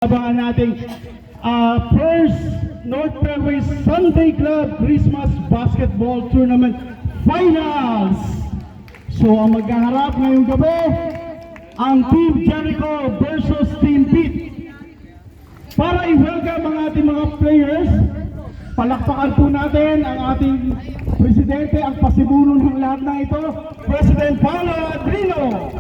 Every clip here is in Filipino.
Abangan nating first North Fairway Sunday Club Christmas Basketball Tournament Finals. So ang maghaharap ngayong gabi, ang Team Jericho versus Team Pete. Para i-welcome ang ating mga players, palakpakan po natin ang ating presidente, ang pasimuno ng lahat na ito, President Paolo Adrino.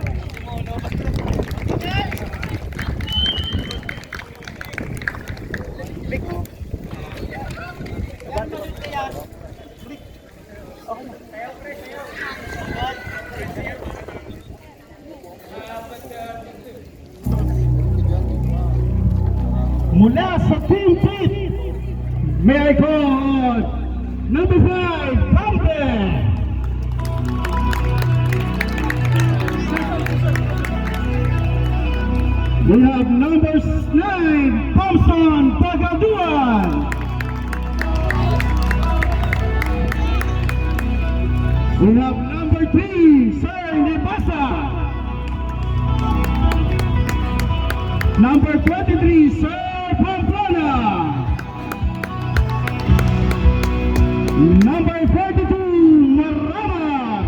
Mula sa Team Pete, may I call number 5, Camden. We have number 9, Thompson Pagaduan. We have number 3, Sir Nibasa. Number 23, Sir Pamplona. Number 42, Marama.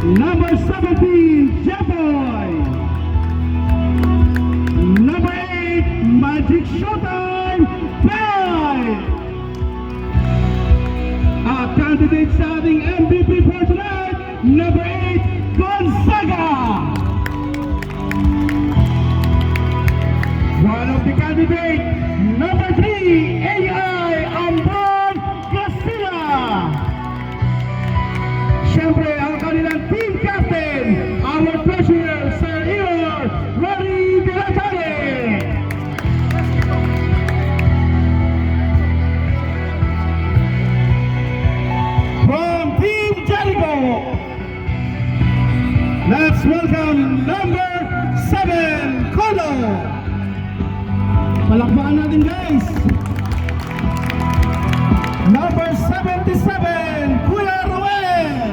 Number 17, Jeboy. Number 8, Magic Showtime, Pai. Our candidate sa ating MVP for tonight, number 8, Gonzaga. One of the candidates, number 3, AI Ambon Castilla. Siyempre, ang kanilang team captain, our treasurer, Sir Ior Rory Dilatare. From Team Jericho, let's welcome number 7, Colo. Palakpakan natin, guys. Number 77, Kuya Ruel.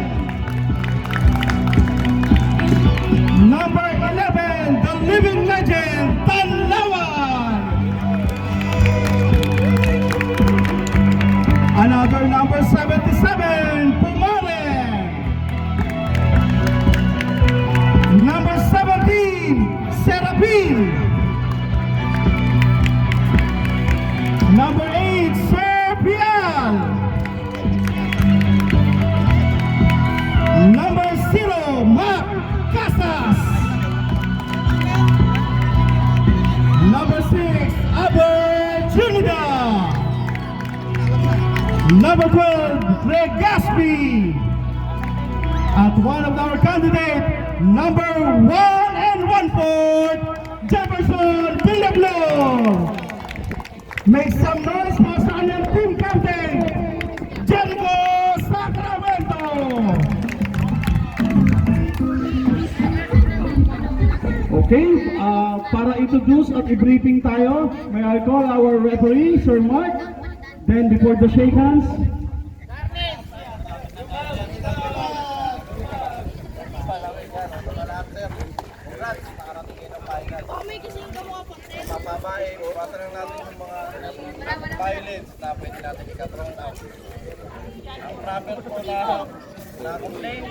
Number 11, the living legend, Tanlawan. Another number 77, Pumare. Number 17, Serapin. Number 8, Sir Pial. Number 0, Mark Casas. Number 6, Aber Trinidad. Number 12, Greg Gaspi. At one of our candidates, number 1 and 1/4, Jefferson Villaglo. Make some noise for sa kanyang team captain, Jericho Sacramento. Okay, para introduce at i-briefing tayo, may I call our referee, Sir Mark. Then before the shake hands, mapabae, basta lang natin yung mga violence na pwede natin ikatrong out. Ang travel po na complain is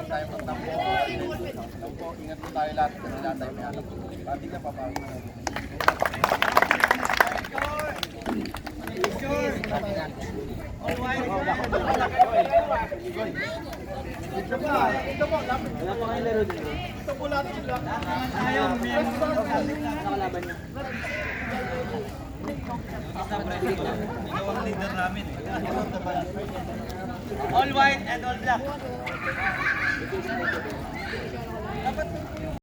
tayo magtampo. Tampo, ingat po tayo lahat kasi lahat tayo may alam. Pati ka papabae. Ito po, lapit. Wala pa kayo laro din. Ito po lahat sila. Ayaw, may nakalaban niya. Ikaw ang leader namin. All white and all black.